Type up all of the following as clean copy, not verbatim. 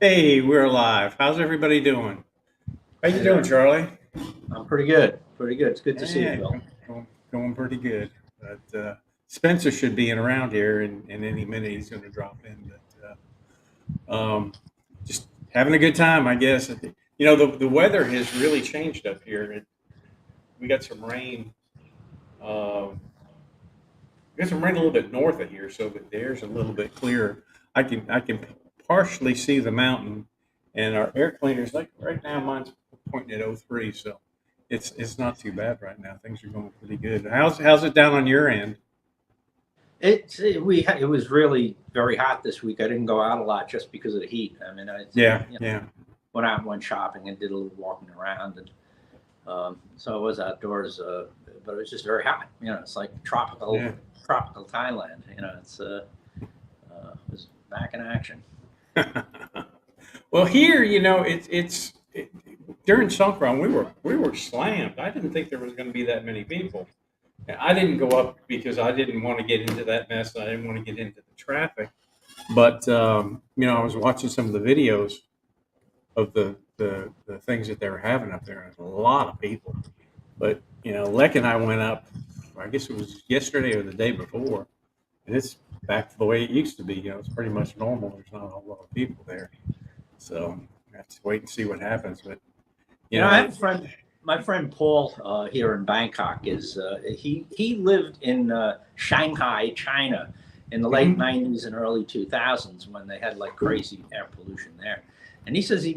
Hey, we're alive. How's everybody doing? How you doing, Charlie? I'm pretty good. Pretty good. It's good to see you, Yeah, Bill. going pretty good. But Spencer should be in around here, and any minute he's going to drop in. But just having a good time, I guess. The weather has really changed up here. We got some rain. We got some rain a little bit north of here, so the air's a little bit clearer. I can partially see the mountain, and our air cleaners like right now. Mine's pointing at '03, so it's not too bad right now. Things are going pretty good. How's it down on your end? It was really very hot this week. I didn't go out a lot just because of the heat. I mean, Yeah, yeah, went out and went shopping and did a little walking around, and so I was outdoors. But it was just very hot. It's like yeah. tropical Thailand. It was back in action. Well, here, during Songkran we were slammed. I didn't think there was going to be that many people. And I didn't go up because I didn't want to get into that mess. I didn't want to get into the traffic. But I was watching some of the videos of the things that they were having up there. There's a lot of people. But Lek and I went up. I guess it was yesterday or the day before, and it's back to the way it used to be. It's pretty much normal. There's not a whole lot of people there, so I have to wait and see what happens. But I have a friend. My friend Paul here in Bangkok he lived in Shanghai, China, in the late '90s and early 2000s when they had like crazy air pollution there. And he says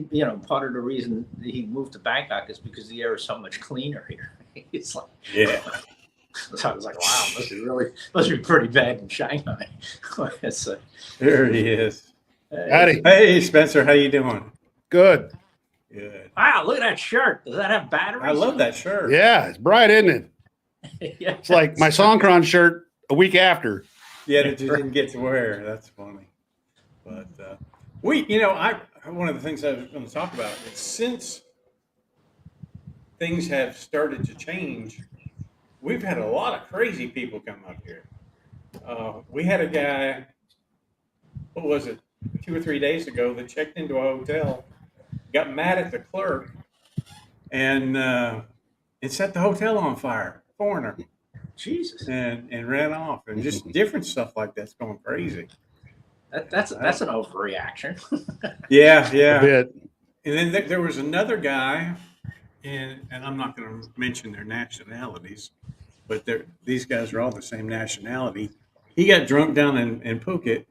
part of the reason he moved to Bangkok is because the air is so much cleaner here. It's like, yeah. So I was like, wow, must be pretty bad in Shanghai. There he is. Howdy. Hey, Spencer, how you doing? Good. Good. Wow, look at that shirt. Does that have batteries? I love that shirt. Yeah, it's bright, isn't it? Yeah. It's like my Songkran shirt a week after. Yeah, that you didn't get to wear. That's funny. But one of the things I was going to talk about is since things have started to change, we've had a lot of crazy people come up here. We had a guy, what was it, 2 or 3 days ago that checked into a hotel, got mad at the clerk, and set the hotel on fire. Foreigner. Jesus. And ran off, and just different stuff like that's going crazy. That's an overreaction. Yeah. A bit. And then there was another guy, and I'm not going to mention their nationalities, but these guys are all the same nationality. He got drunk down in Phuket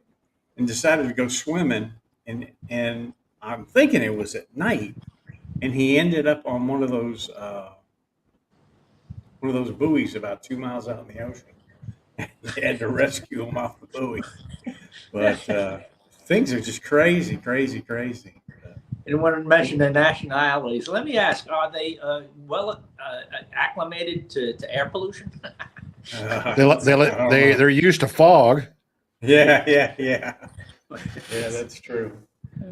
and decided to go swimming, and I'm thinking it was at night, and he ended up on one of those buoys about 2 miles out in the ocean. They had to rescue him off the buoy. But things are just crazy. I didn't want to mention their nationalities. Let me ask: are they acclimated to air pollution? They're used to fog. Yeah. Yeah, that's true.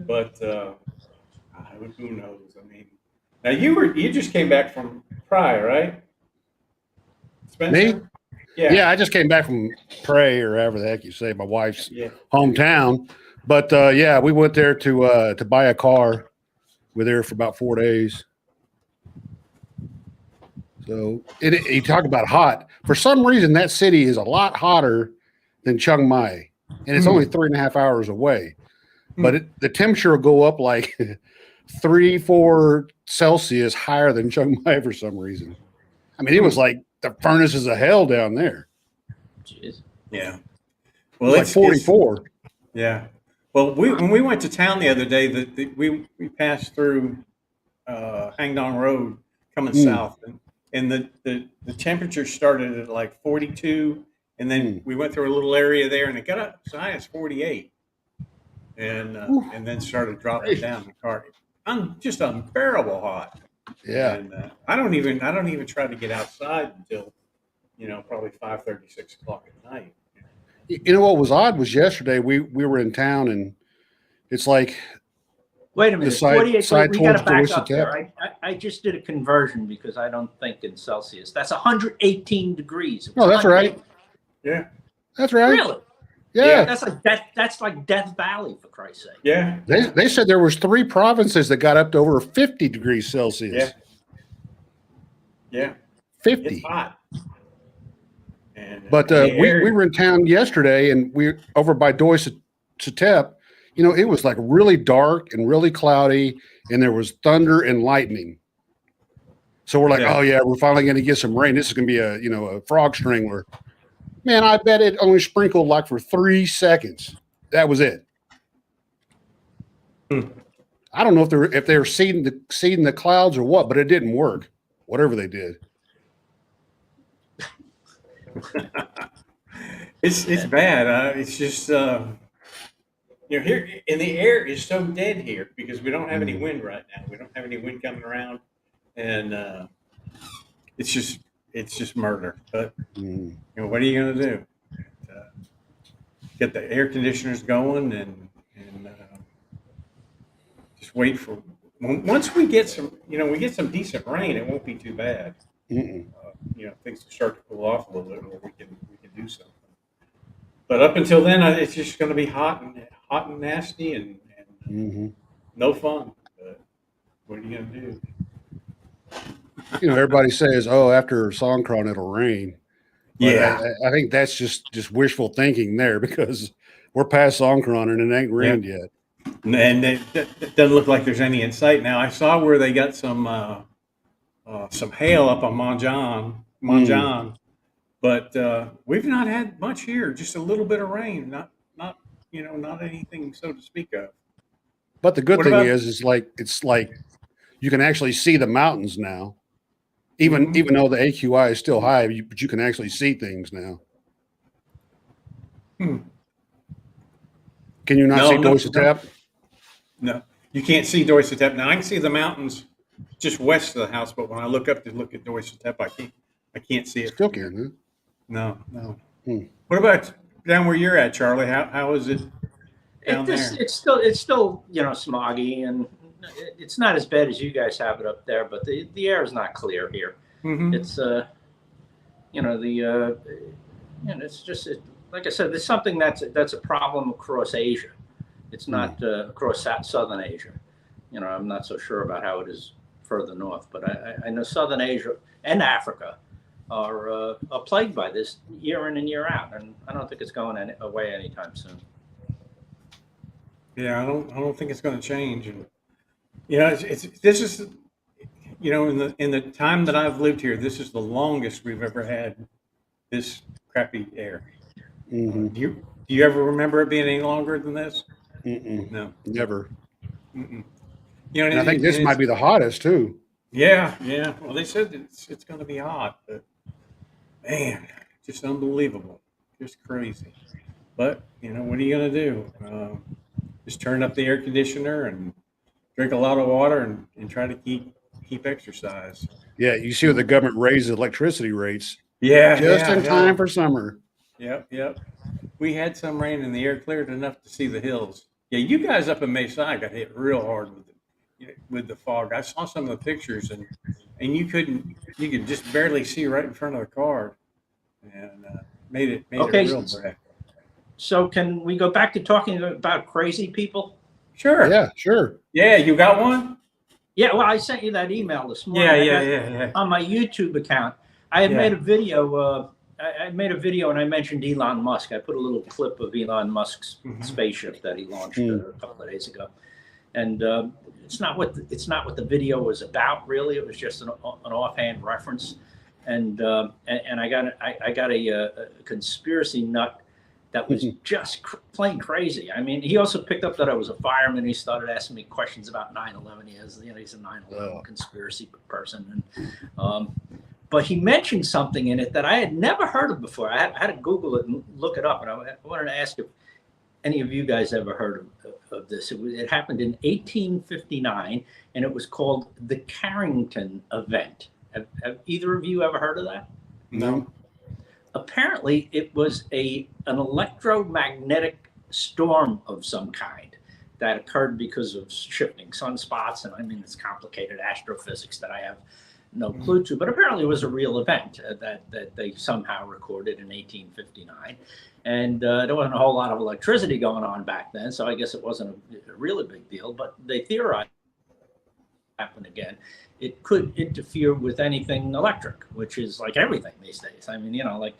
But who knows? I mean, now you just came back from Praia, right? Spencer? Me? Yeah, I just came back from Prey or however the heck you say, my wife's hometown. But we went there to buy a car. We're there for about 4 days. So you talk about hot. For some reason, that city is a lot hotter than Chiang Mai, and it's only 3.5 hours away. But the temperature will go up like 3-4 Celsius higher than Chiang Mai for some reason. I mean, it was like the furnaces of hell down there. Jeez. Yeah. Well, it's like 44. Yeah. Well, when we went to town the other day, we passed through Hangdong Road coming south, and the temperature started at like 42, and then we went through a little area there, and it got up as high as 48, and then started dropping down the car. Just unbearable hot. Yeah. And I don't even try to get outside until probably 5:30, 6 o'clock at night. You know what was odd was yesterday we were in town, and it's like, wait a minute, side 48. side We got to towards back up Dorsett. there. I just did a conversion because I don't think in Celsius. That's 118 degrees. No, that's right. Yeah. That's right. Really? Yeah. That's like Death Valley, for Christ's sake. Yeah. They said there was 3 provinces that got up to over 50 degrees Celsius. Yeah. 50. It's hot. And, But we were in town yesterday, and we over by Doisatep. You know, it was like really dark and really cloudy, and there was thunder and lightning. So we're like, Yeah. oh yeah, we're finally going to get some rain. This is going to be a frog strangler. Man, I bet it only sprinkled like for 3 seconds. That was it. I don't know if they were seeding the clouds or what, but it didn't work. Whatever they did. It's bad. It's just here, and the air is so dead here because we don't have any wind right now. We don't have any wind coming around, and it's just murder. But what are you going to do? Get the air conditioners going and just wait for once we get some decent rain, it won't be too bad. Things will start to cool off a little bit, where we can do something. But up until then, it's just going to be hot and nasty and no fun. But what are you going to do? You know, everybody says, "Oh, after Songkran, it'll rain." But Yeah, I think that's just wishful thinking there, because we're past Songkran and it ain't rained yet. and it doesn't look like there's any in sight now. I saw where they got some hail up on Monjan, but we've not had much here. Just a little bit of rain, not anything so to speak of. But the good What thing about- is, it's like you can actually see the mountains now, even though the AQI is still high. But you can actually see things now. Can you not see Doisatep? No, you can't see Doisatep. Now I can see the mountains just west of the house, but when I look up to look at Doisatep, I can't see it. Still can, huh? No. What about down where you're at, Charlie? How is it down there? It's still smoggy, and it's not as bad as you guys have it up there, but the air is not clear here. It's it's just like I said, there's something that's a problem across Asia. It's not across Southern Asia. I'm not so sure about how it is further north, but I know Southern Asia and Africa are plagued by this year in and year out, and I don't think it's going away anytime soon. Yeah, I don't think it's going to change. And this is in the time that I've lived here, this is the longest we've ever had this crappy air. Do you ever remember it being any longer than this? No, Never. And I think this might be the hottest too. Yeah. Well, they said it's going to be hot, but man, just unbelievable, just crazy. But what are you going to do? Just turn up the air conditioner and drink a lot of water and try to keep exercise. Yeah, you see where the government raised electricity rates. Yeah, just in time for summer. Yep. We had some rain and the air cleared enough to see the hills. Yeah, you guys up in Mesa got hit real hard with the fog. I saw some of the pictures and you could just barely see right in front of the car, and made it real bad. So can we go back to talking about crazy people? Sure. Yeah, sure. Yeah, you got one? Yeah, well, I sent you that email this morning. Yeah. On my YouTube account, I had made a video. I made a video and I mentioned Elon Musk. I put a little clip of Elon Musk's spaceship that he launched a couple of days ago, and it's not what the video was about, really. It was just an offhand reference, and I got a conspiracy nut that was just plain crazy. I mean, he also picked up that I was a fireman. He started asking me questions about 9/11. He's a 9/11 conspiracy person, and but he mentioned something in it that I had never heard of before. I had to Google it and look it up, and I wanted to ask if any of you guys ever heard of this. It happened in 1859, and it was called the Carrington Event. Have either of you ever heard of that? No. Apparently, it was an electromagnetic storm of some kind that occurred because of shifting sunspots, and I mean, it's complicated astrophysics that I have no clue to, but apparently it was a real event that they somehow recorded in 1859. And there wasn't a whole lot of electricity going on back then, so I guess it wasn't a really big deal, but they theorized happen again, it could interfere with anything electric, which is like everything these days. I mean, like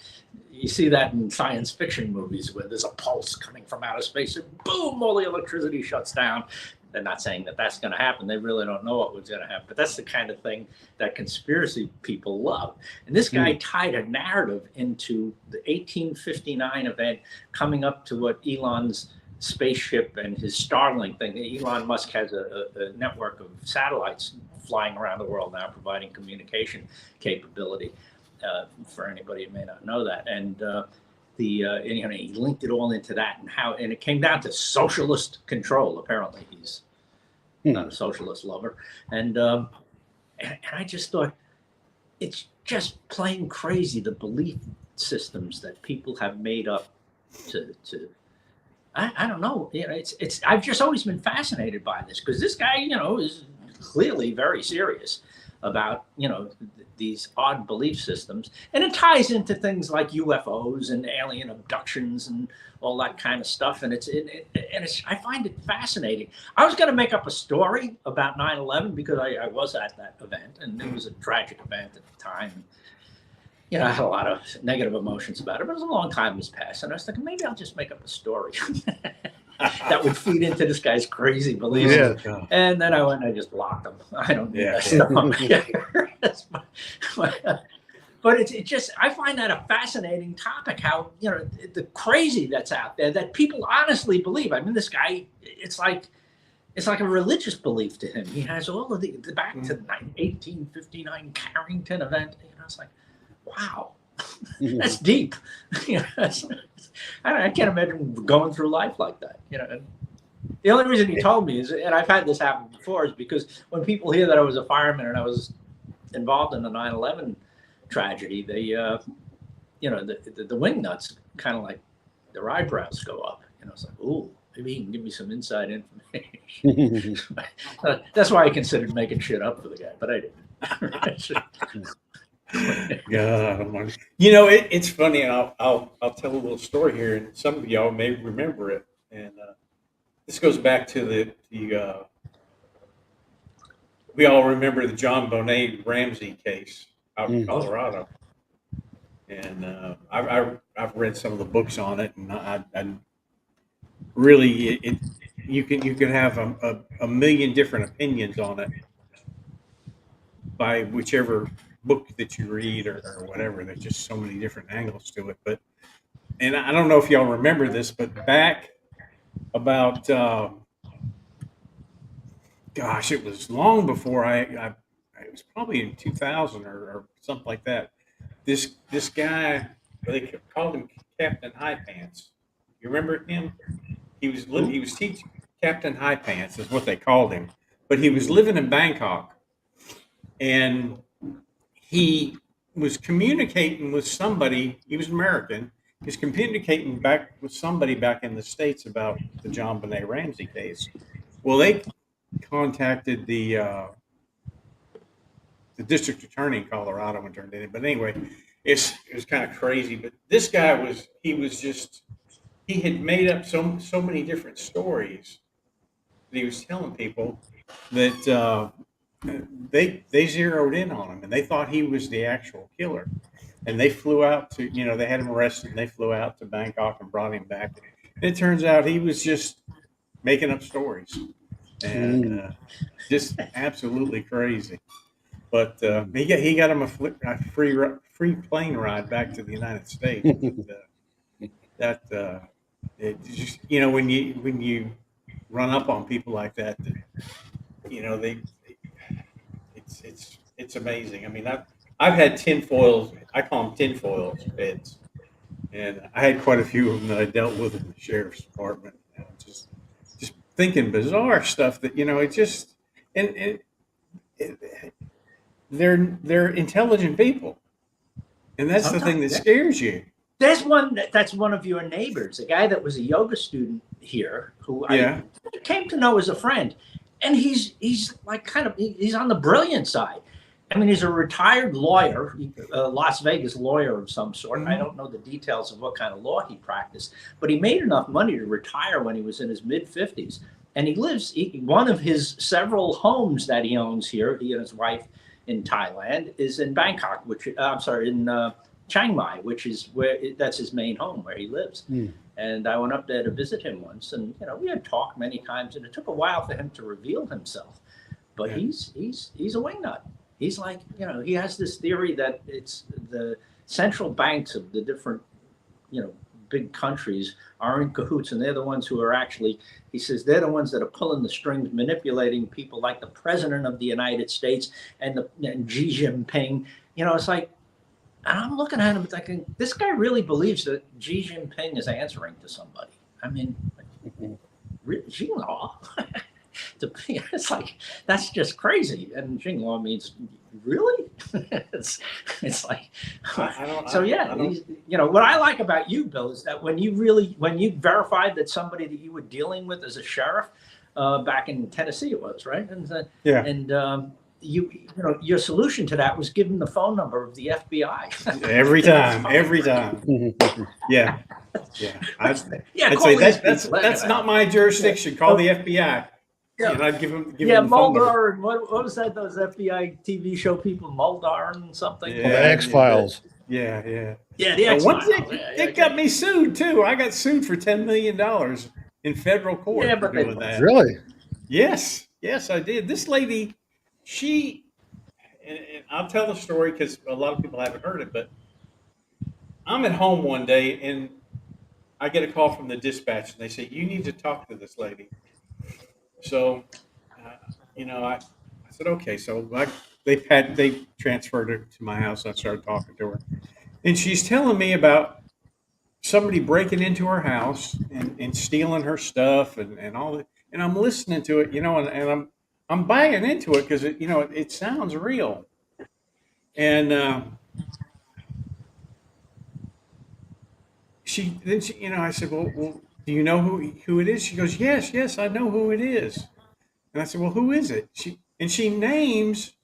you see that in science fiction movies where there's a pulse coming from outer space and boom, all the electricity shuts down. They're not saying that that's going to happen. They really don't know what was going to happen, but that's the kind of thing that conspiracy people love. And this guy tied a narrative into the 1859 event coming up to what Elon's spaceship and his Starlink thing. Elon Musk has a network of satellites flying around the world now, providing communication capability for anybody who may not know that. And he linked it all into that, and it came down to socialist control. Apparently, he's not a socialist lover, and I just thought it's just plain crazy, the belief systems that people have made up to I don't know. It's I've just always been fascinated by this, because this guy, is clearly very serious about, these odd belief systems. And it ties into things like UFOs and alien abductions and all that kind of stuff. And I find it fascinating. I was going to make up a story about 9/11 because I was at that event, and it was a tragic event at the time. I had a lot of negative emotions about it, but it was a long time has passed. And I was thinking, maybe I'll just make up a story that would feed into this guy's crazy beliefs. Yeah. And then I went and I just blocked him. I don't need that stuff. But it's just, I find that a fascinating topic, how, the crazy that's out there that people honestly believe. I mean, this guy, it's like a religious belief to him. He has all of the back to the 1859 Carrington event. It's like, wow, that's deep. I can't imagine going through life like that. The only reason he told me is, and I've had this happen before, is because when people hear that I was a fireman and I was involved in the 9/11 tragedy, they, the wing nuts kind of like their eyebrows go up. It's like, ooh, maybe he can give me some inside information. That's why I considered making shit up for the guy, but I didn't. God, it's funny. I'll tell a little story here, and some of y'all may remember it. And this goes back to the we all remember the John Bonet Ramsey case out in Colorado, and I've read some of the books on it, and I really you can have a million different opinions on it by whichever book that you read or whatever. There's just so many different angles to it. And I don't know if y'all remember this, but back about it was long before it was probably in 2000 or something like that. This guy, they called him Captain High Pants. You remember him? He was teaching. Captain High Pants is what they called him, but he was living in Bangkok, and he was communicating with somebody. He was American. He was communicating back with somebody back in the States about the John Benet Ramsey case. Well, they contacted the district attorney in Colorado and turned it in. But anyway, it was kind of crazy. But this guy he had made up so many different stories that he was telling people that they zeroed in on him, and they thought he was the actual killer. And they flew out to, they had him arrested, and they flew out to Bangkok and brought him back. And it turns out he was just making up stories, and just absolutely crazy. But he got him a free plane ride back to the United States. It just, when you run up on people like that, it's amazing. I mean, I've had tinfoils. I call them tinfoil heads, and I had quite a few of them that I dealt with in the sheriff's department. Just thinking bizarre stuff that it just they're intelligent people, and that's the thing that scares you. There's one that's one of your neighbors, a guy that was a yoga student here, who I came to know as a friend, and he's like he's on the brilliant side. I mean, he's a retired lawyer, a Las Vegas lawyer of some sort. Mm-hmm. I don't know the details of what kind of law he practiced, but he made enough money to retire when he was in his mid-50s. And he lives, one of his several homes that he owns here, he and his wife in Thailand, is in Bangkok, which, I'm sorry, in Chiang Mai, which is that's his main home where he lives. And I went up there to visit him once, and we had talked many times, and it took a while for him to reveal himself. But he's a wingnut. He's like, he has this theory that it's the central banks of the different, big countries are in cahoots, and they're the ones who are actually, he says, they're the ones that are pulling the strings, manipulating people like the president of the United States and Xi Jinping. It's like, and I'm looking at him thinking, this guy really believes that Xi Jinping is answering to somebody. I mean, Xinghua. It's like, that's just crazy. And Xinghua means really. it's like, what I like about you, Bill, is that when you verified that somebody that you were dealing with as a sheriff back in Tennessee, it was right, and your solution to that was give them the phone number of the FBI. every time. Yeah. I'd say that's not my jurisdiction. Call the FBI. Yeah, and I'd give them Mulder. What was that? Those FBI TV show people, Mulder and something. The X Files. Yeah, the X Files. It got me sued too. I got sued for $10 million in federal court. Yeah, but that. Really? Yes, I did. This lady, and I'll tell the story because a lot of people haven't heard it. But I'm at home one day and I get a call from the dispatch, and they say, "You need to talk to this lady." So, I said, okay. So they transferred her to my house. And I started talking to her, and she's telling me about somebody breaking into her house and stealing her stuff and all that. And I'm listening to it, and I'm buying into it because it sounds real. And I said, well, do you know who it is? She goes, yes, I know who it is. And I said, well, who is it? She names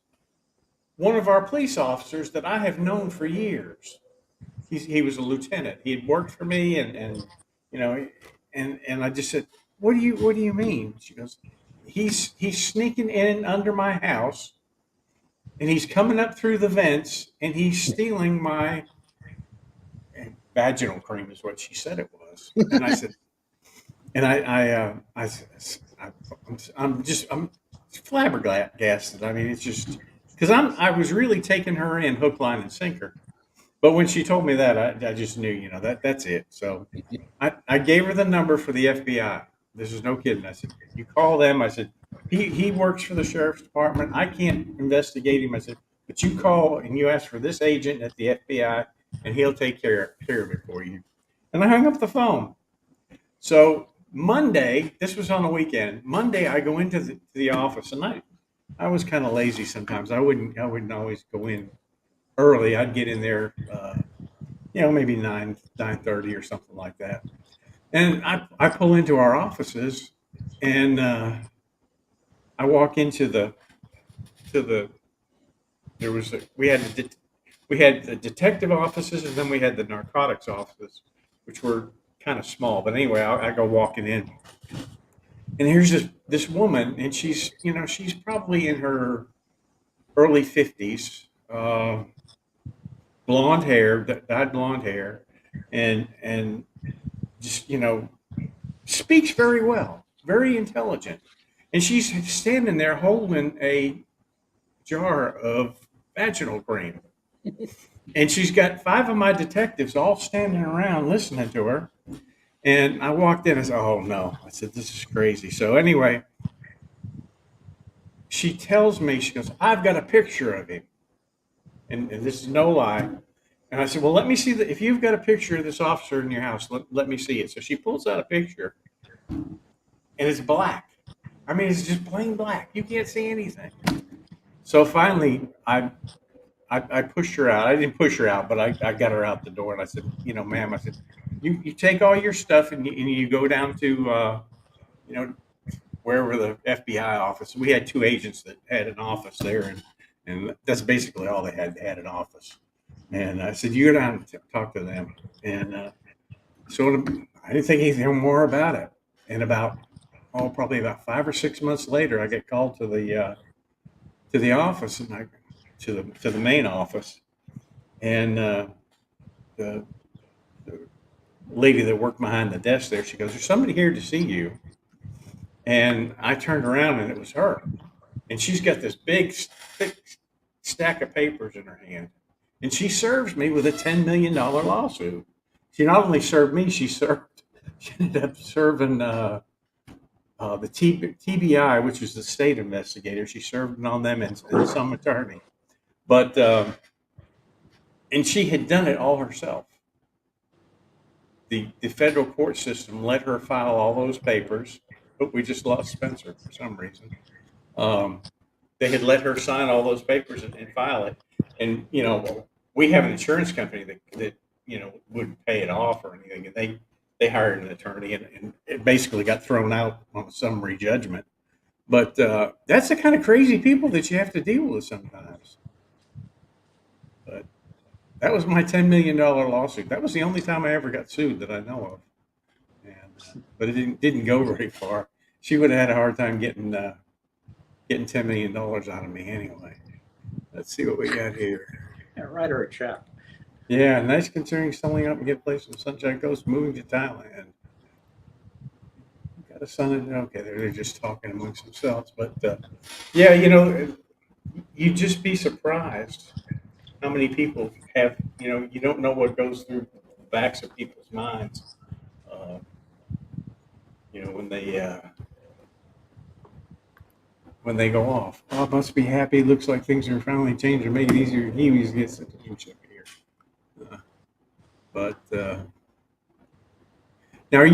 one of our police officers that I have known for years. He was a lieutenant. He had worked for me, and I just said, what do you mean? She goes, he's sneaking in under my house, and he's coming up through the vents, and he's stealing my vaginal cream, is what she said it was. And I said. And I'm flabbergasted. I mean, it's just because I was really taking her in hook, line, and sinker. But when she told me that, I just knew, that's it. So I gave her the number for the FBI. This is no kidding. I said, you call them. I said, he works for the sheriff's department. I can't investigate him. I said, but you call and you ask for this agent at the FBI, and he'll take care of it for you. And I hung up the phone. So Monday, this was on a weekend. Monday, I go into the office, and I was kind of lazy sometimes. I wouldn't always go in early. I'd get in there, maybe 9:30 or something like that. And I pull into our offices, and I walk into we had the detective offices, and then we had the narcotics offices, which were kind of small. But anyway, I go walking in, and here's this woman, and she's probably in her early 50s, blonde hair, dyed blonde hair, and just speaks very well, very intelligent, and she's standing there holding a jar of vaginal cream. And she's got 5 of my detectives all standing around listening to her. And I walked in and said, oh, no. I said, this is crazy. So anyway, she tells me, she goes, I've got a picture of him. And this is no lie. And I said, well, let me see if you've got a picture of this officer in your house, let me see it. So she pulls out a picture, and it's black. I mean, it's just plain black. You can't see anything. So finally, I pushed her out. I didn't push her out, but I got her out the door, and I said, ma'am, I said, you take all your stuff and you go down to, wherever the FBI office. We had 2 agents that had an office there, and that's basically all they had. They had an office, and I said, "You go down and talk to them." And so I didn't think anything more about it. And probably about 5 or 6 months later, I get called to the office, and to the main office, and the lady that worked behind the desk there, she goes, "There's somebody here to see you." And I turned around, and it was her. And she's got this big, thick stack of papers in her hand. And she serves me with a $10 million lawsuit. She not only served me, she ended up serving the TBI, which is the state investigator. She served on them and some attorney. But, and she had done it all herself. The federal court system let her file all those papers, but we just lost Spencer for some reason. They had let her sign all those papers and file it. And, we have an insurance company that wouldn't pay it off or anything. And they hired an attorney, and it basically got thrown out on a summary judgment. But that's the kind of crazy people that you have to deal with sometimes. But that was my $10 million lawsuit. That was the only time I ever got sued that I know of. But it didn't go very far. She would have had a hard time getting $10 million out of me anyway. Let's see what we got here. Yeah, write her a check. Yeah, nice considering selling up and get a place in Sunshine Coast, moving to Thailand. Got a son and okay, they're just talking amongst themselves. But yeah, you'd just be surprised how many people have, you don't know what goes through the backs of people's minds. When they go off. Oh, must be happy. Looks like things are finally changing, make it easier. He always gets the citizenship here. Now,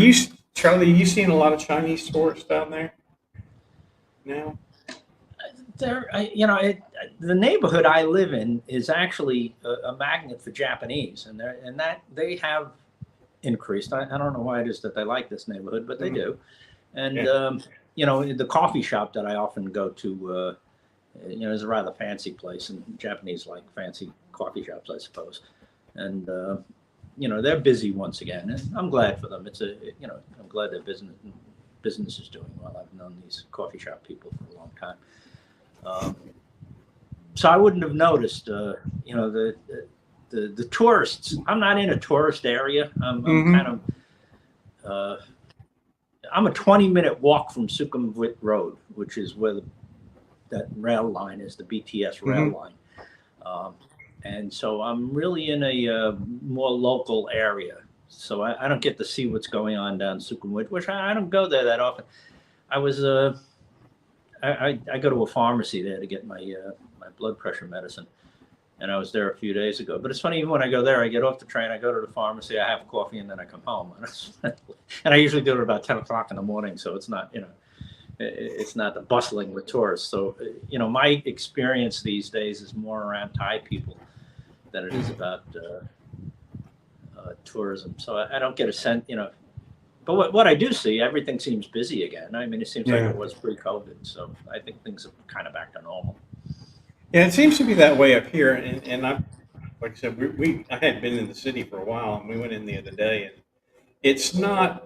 Charlie, are you seeing a lot of Chinese tourists down there now? The neighborhood I live in is actually a magnet for Japanese, and that they have increased. I don't know why it is that they like this neighborhood, but they do. And the coffee shop that I often go to, is a rather fancy place, and Japanese like fancy coffee shops, I suppose. And they're busy once again, and I'm glad for them. I'm glad their business is doing well. I've known these coffee shop people for a long time. So I wouldn't have noticed, the tourists. I'm not in a tourist area. I'm kind of, I'm a 20-minute walk from Sukhumvit Road, which is where that rail line is, the BTS rail line. And so I'm really in a more local area. So I don't get to see what's going on down Sukhumvit, which I don't go there that often. I was I go to a pharmacy there to get my blood pressure medicine, and I was there a few days ago. But it's funny, even when I go there, I get off the train, I go to the pharmacy, I have coffee, and then I come home. And I usually do it about 10 o'clock in the morning, so it's not it's not the bustling with tourists. So my experience these days is more around Thai people than it is about tourism. So I don't get a sense, But what I do see, everything seems busy again. I mean, it seems like it was pre-COVID. So I think things are kind of back to normal. Yeah, it seems to be that way up here. And I, like I said, I had been in the city for a while, and we went in the other day, and it's not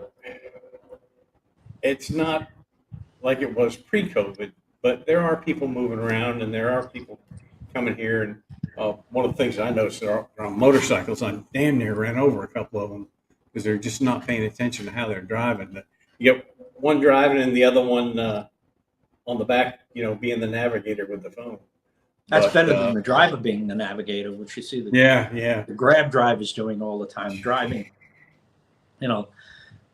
like it was pre-COVID, but there are people moving around, and there are people coming here. And one of the things I noticed are on motorcycles. I damn near ran over a couple of them because they're just not paying attention to how they're driving. You get one driving and the other one on the back, being the navigator with the phone. That's better than the driver being the navigator, which you see the Grab drivers doing all the time, driving,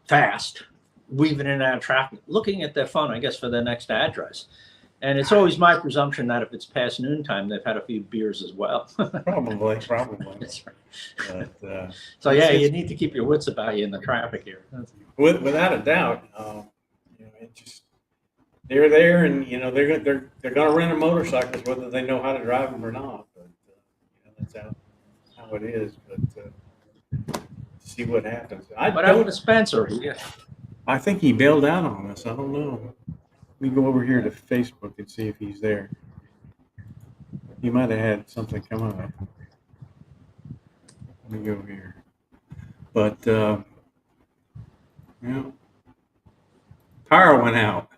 fast, weaving in and out of traffic, looking at their phone, I guess, for their next address. And it's always my presumption that if it's past noontime, they've had a few beers as well. Probably. That's right. But, so you need to keep your wits about you in the traffic here. Without a doubt, it just they're there, and they're going to rent a motorcycles whether they know how to drive them or not. But that's how it is. But see what happens. What happened to Spencer? I think he bailed out on us. I don't know. Let me go over here to Facebook and see if he's there. He might have had something come up. Let me go here. But yeah, power went out.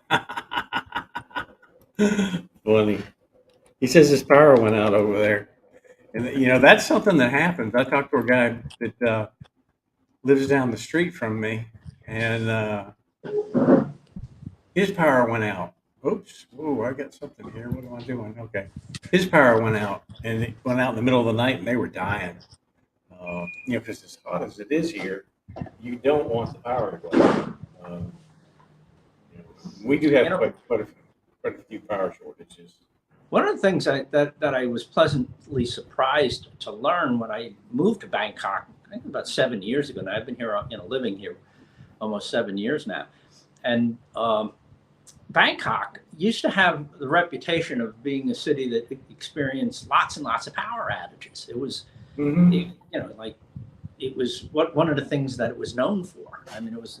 Funny. He says his power went out over there, and that's something that happens. I talked to a guy that lives down the street from me, and his power went out. Oops! Whoa! I got something here. What am I doing? Okay, his power went out, and it went out in the middle of the night, and they were dying. Because as hot as it is here, you don't want the power to go out. We do have quite a few power shortages. One of the things that I was pleasantly surprised to learn when I moved to Bangkok, I think about 7 years ago. Now I've been here, living here almost 7 years now, and Bangkok used to have the reputation of being a city that experienced lots and lots of power outages. It was, it was one of the things that it was known for. I mean, it was,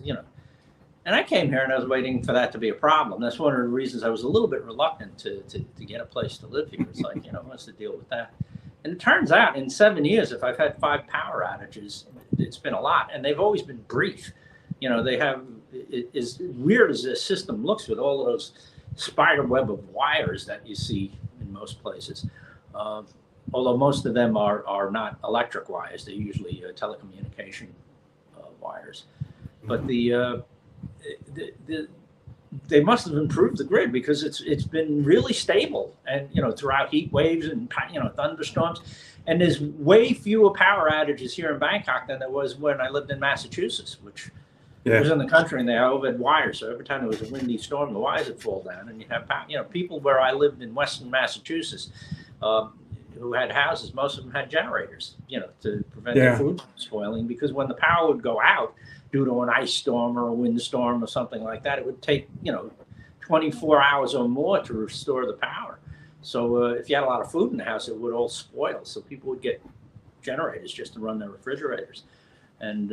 and I came here and I was waiting for that to be a problem. That's one of the reasons I was a little bit reluctant to get a place to live here. It's like, what's the deal with that? And it turns out in 7 years, if I've had 5 power outages, it's been a lot, and they've always been brief. They have, as weird as this system looks with all of those spider web of wires that you see in most places, although most of them are not electric wires, they're usually telecommunication wires. But they must have improved the grid, because it's been really stable, and throughout heat waves and thunderstorms, and there's way fewer power outages here in Bangkok than there was when I lived in Massachusetts, which was in the country, and they overhead wires. So every time there was a windy storm, the wires would fall down, and you have people where I lived in Western Massachusetts who had houses. Most of them had generators, to prevent their food from spoiling, because when the power would go out due to an ice storm or a windstorm or something like that, it would take 24 hours or more to restore the power. So if you had a lot of food in the house, it would all spoil. So people would get generators just to run their refrigerators, and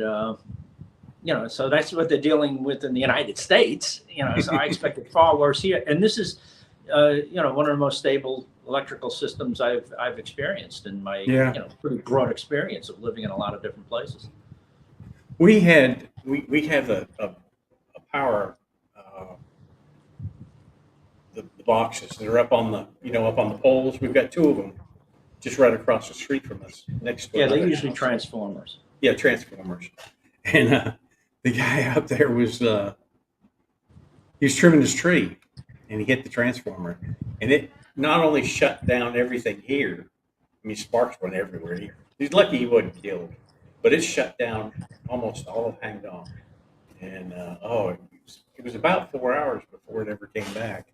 so that's what they're dealing with in the United States. So I expected far worse here, and this is one of the most stable electrical systems I've experienced in my pretty broad experience of living in a lot of different places. We have a power, the boxes that are up on the poles. We've got 2 of them just right across the street from us, next to they're usually transformers. Yeah, transformers. And the guy out there was he was trimming his tree, and he hit the transformer, and it not only shut down everything here. I mean, sparks went everywhere here. He's lucky he wasn't killed, but it shut down almost all of Hangdong. And it was about 4 hours before it ever came back.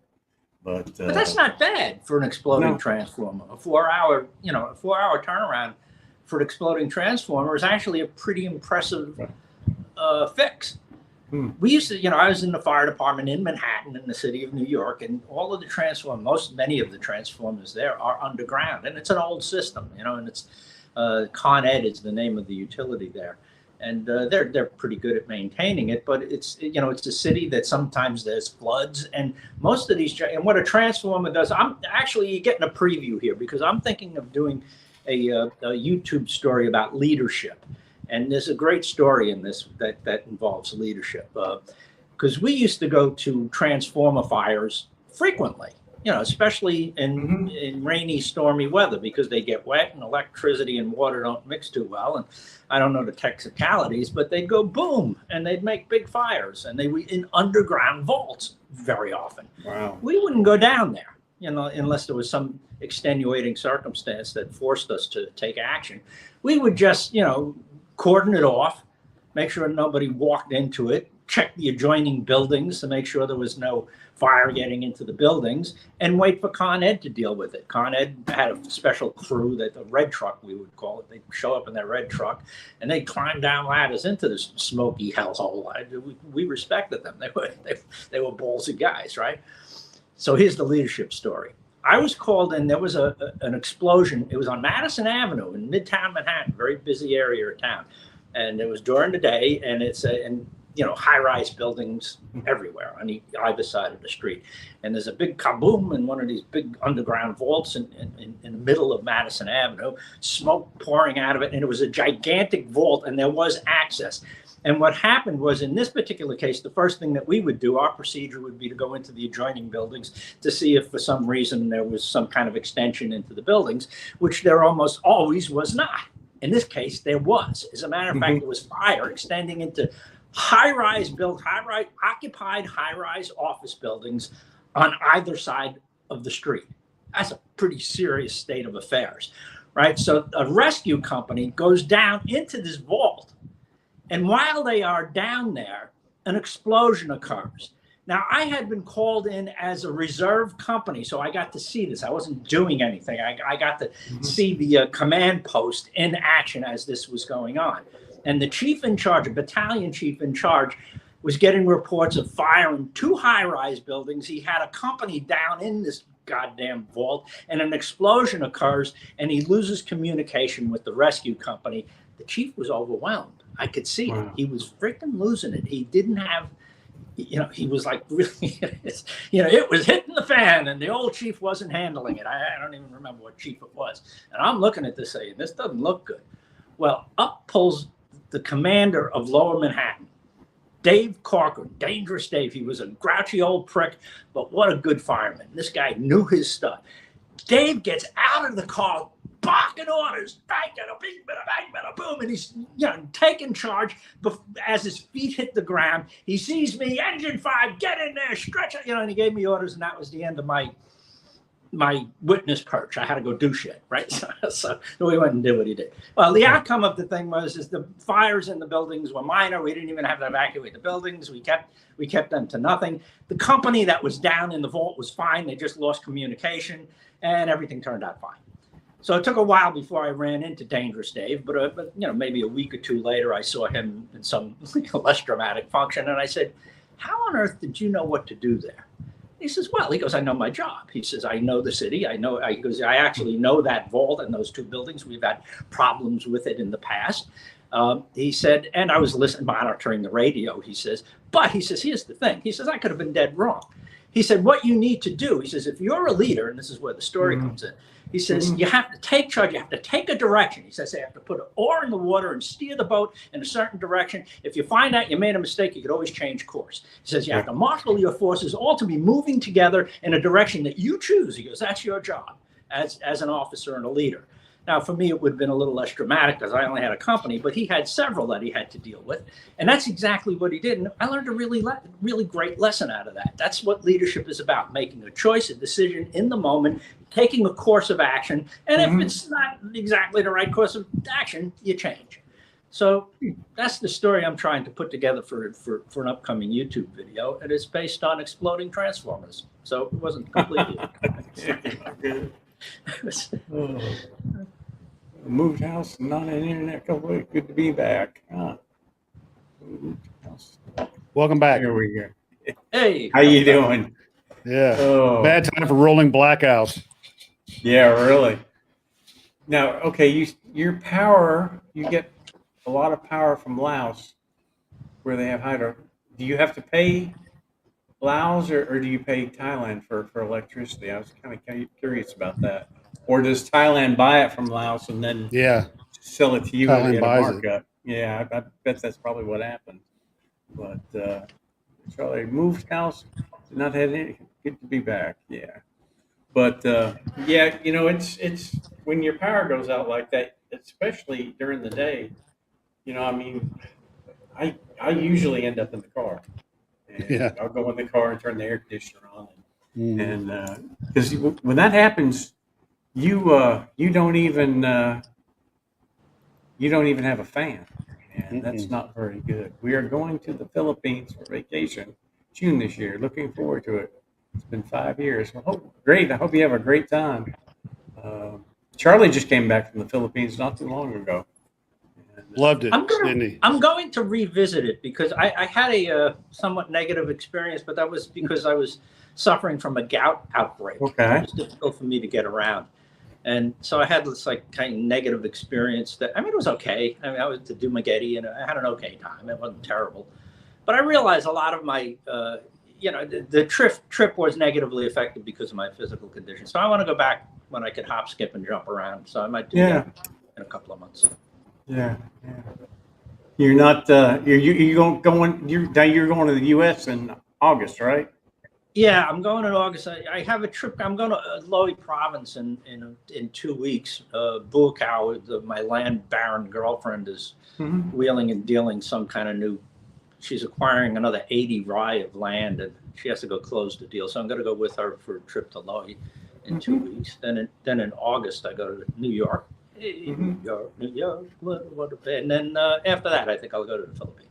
But that's not bad for an exploding transformer. A 4 hour, a 4 hour turnaround for an exploding transformer is actually a pretty impressive fix. We used to, I was in the fire department in Manhattan, in the city of New York, and all of the many of the transformers there are underground, and it's an old system, and it's Con Ed is the name of the utility there, and they're pretty good at maintaining it. But it's it's a city that sometimes there's floods, and most of these, and what a transformer does. I'm actually getting a preview here, because I'm thinking of doing a YouTube story about leadership. And there's a great story in this that involves leadership, because we used to go to transformer fires frequently, especially in rainy, stormy weather, because they get wet and electricity and water don't mix too well. And I don't know the technicalities, but they'd go boom, and they'd make big fires, and they were in underground vaults very often. Wow. We wouldn't go down there, unless there was some extenuating circumstance that forced us to take action. We would just, cordon it off, make sure nobody walked into it, check the adjoining buildings to make sure there was no fire getting into the buildings, and wait for Con Ed to deal with it. Con Ed had a special crew, that the red truck, we would call it. They'd show up in their red truck, and they'd climb down ladders into this smoky hellhole. We respected them. They were ballsy guys, right? So here's the leadership story. I was called in. There was an explosion. It was on Madison Avenue in Midtown Manhattan, very busy area of town, and it was during the day. And high-rise buildings everywhere on either side of the street. And there's a big kaboom in one of these big underground vaults in the middle of Madison Avenue, smoke pouring out of it. And it was a gigantic vault, and there was access. And what happened was, in this particular case, the first thing that we would do, our procedure would be to go into the adjoining buildings to see if for some reason there was some kind of extension into the buildings, which there almost always was not. In this case, there was. As a matter of fact, there was fire extending into occupied high-rise office buildings on either side of the street. That's a pretty serious state of affairs, right? So a rescue company goes down into this vault, and while they are down there, an explosion occurs. Now, I had been called in as a reserve company, so I got to see this. I wasn't doing anything. I got to see the command post in action as this was going on. And the chief in charge, a battalion chief in charge, was getting reports of fire in 2 high-rise buildings. He had a company down in this goddamn vault, and an explosion occurs, and he loses communication with the rescue company. The chief was overwhelmed. I could see it. He was freaking losing it. He didn't have, he was like really, it was hitting the fan, and the old chief wasn't handling it. I don't even remember what chief it was. And I'm looking at this saying, this doesn't look good. Well, up pulls the commander of Lower Manhattan, Dave Corcoran, Dangerous Dave. He was a grouchy old prick, but what a good fireman. This guy knew his stuff. Dave gets out of the car, barking orders, bang, bada, bing, bada, bang, bada, boom, and he's taking charge. As his feet hit the ground, he sees me, engine 5, get in there, stretch it, and he gave me orders, and that was the end of my witness perch. I had to go do shit, right? So we went and did what he did. Well, the outcome of the thing was the fires in the buildings were minor. We didn't even have to evacuate the buildings. We kept them to nothing. The company that was down in the vault was fine. They just lost communication, and everything turned out fine. So it took a while before I ran into Dangerous Dave, but maybe a week or 2 later, I saw him in some less dramatic function, and I said, "How on earth did you know what to do there?" He says, "Well," he goes, "I know my job." He says, "I know the city. He goes, "I actually know that vault and those 2 buildings. We've had problems with it in the past." He said, "And I was monitoring the radio." He says, "But," he says, "here's the thing." He says, "I could have been dead wrong." He said, "What you need to do," he says, "if you're a leader," and this is where the story comes in, he says, "you have to take charge. You have to take a direction." He says, "They have to put an oar in the water and steer the boat in a certain direction. If you find out you made a mistake, you could always change course." He says, "You have to marshal your forces all to be moving together in a direction that you choose." He goes, "That's your job as an officer and a leader." Now, for me, it would have been a little less dramatic because I only had a company, but he had several that he had to deal with. And that's exactly what he did. And I learned a really great lesson out of that. That's what leadership is about, making a choice, a decision in the moment, taking a course of action. And if it's not exactly the right course of action, you change. So that's the story I'm trying to put together for an upcoming YouTube video. And it's based on exploding transformers. So it wasn't completely. Moved house, not an internet couple. Good to be back. Welcome back. Here we go. Hey, how you doing? Yeah. Oh. Bad time for rolling blackouts. Yeah, really. Now, okay, your power, you get a lot of power from Laos, where they have hydro. Do you have to pay Laos or do you pay Thailand for electricity? I was kind of curious about that. Or does Thailand buy it from Laos and then sell it to you Thailand and get a buys markup? Yeah, I bet that's probably what happened. But Charlie moved house, did not have any. Good to be back. Yeah, but it's when your power goes out like that, especially during the day. I usually end up in the car. And I'll go in the car and turn the air conditioner on, and because when that happens, you don't even have a fan, and that's not very good. We are going to the Philippines for vacation June this year. Looking forward to it. It's been 5 years. Well, great. I hope you have a great time. Charlie just came back from the Philippines not too long ago. Loved it, didn't he? I'm going to revisit it because I had a somewhat negative experience, but that was because I was suffering from a gout outbreak. Okay. It was difficult for me to get around. And so I had this kind of negative experience it was okay. I was to do Maggette and I had an okay time. It wasn't terrible. But I realize a lot of my, the trip was negatively affected because of my physical condition. So I want to go back when I could hop, skip, and jump around. So I might do that in a couple of months. Yeah. You're not. You're going. You're going to the U.S. in August, right? Yeah, I'm going in August. I have a trip. I'm going to Loei Province in 2 weeks. Buakaw, my land baron girlfriend, is wheeling and dealing some kind of new. She's acquiring another 80 rai of land, and she has to go close the deal. So I'm going to go with her for a trip to Loei in 2 weeks. Then in August, I go to New York. Hey, New York, what a band. And then after that, I think I'll go to the Philippines.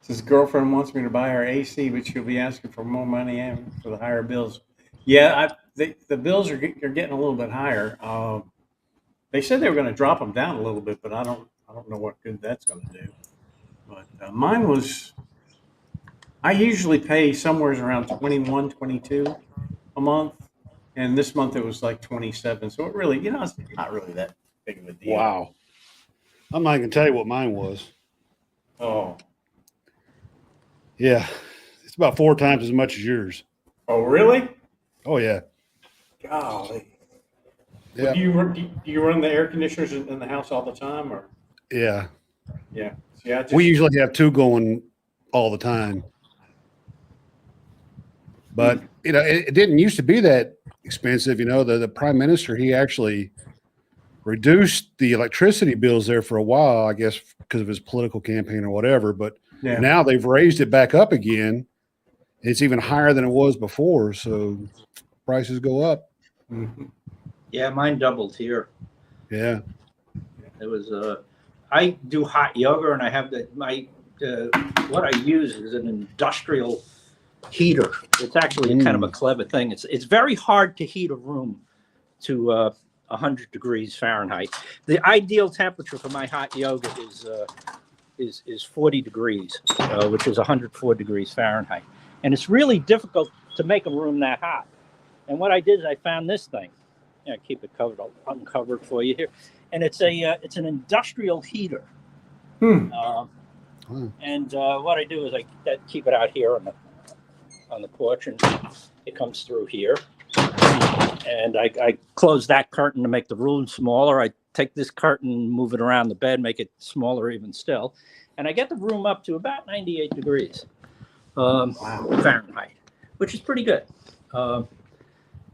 His girlfriend wants me to buy her AC, but she'll be asking for more money and for the higher bills. Yeah, the bills are getting a little bit higher. They said they were going to drop them down a little bit, but I don't know what good that's going to do. But mine was, I usually pay somewhere around 21, 22 a month, and this month it was like 27. So it really, it's not really that big of a deal. Wow. I'm not going to tell you what mine was. Oh. Yeah. It's about 4 times as much as yours. Oh, really? Oh, yeah. Golly. Yeah. Do you run the air conditioners in the house all the time, or? Yeah. Yeah. See, we usually have 2 going all the time. But, it didn't used to be that expensive. The prime minister, he actually reduced the electricity bills there for a while, I guess, because of his political campaign or whatever. But now they've raised it back up again. It's even higher than it was before. So prices go up. Mm-hmm. Yeah, mine doubled here. Yeah. It was, I do hot yoga, and I have what I use is an industrial heater. It's actually kind of a clever thing. It's very hard to heat a room to 100 degrees Fahrenheit. The ideal temperature for my hot yoga is 40 degrees, which is 104 degrees Fahrenheit. And it's really difficult to make a room that hot. And what I did is I found this thing. I keep it uncovered for you here. And it's an industrial heater. And what I do is I keep it out here on the porch, and it comes through here. And I close that curtain to make the room smaller. I take this curtain, move it around the bed, make it smaller even still. And I get the room up to about 98 degrees Fahrenheit, which is pretty good.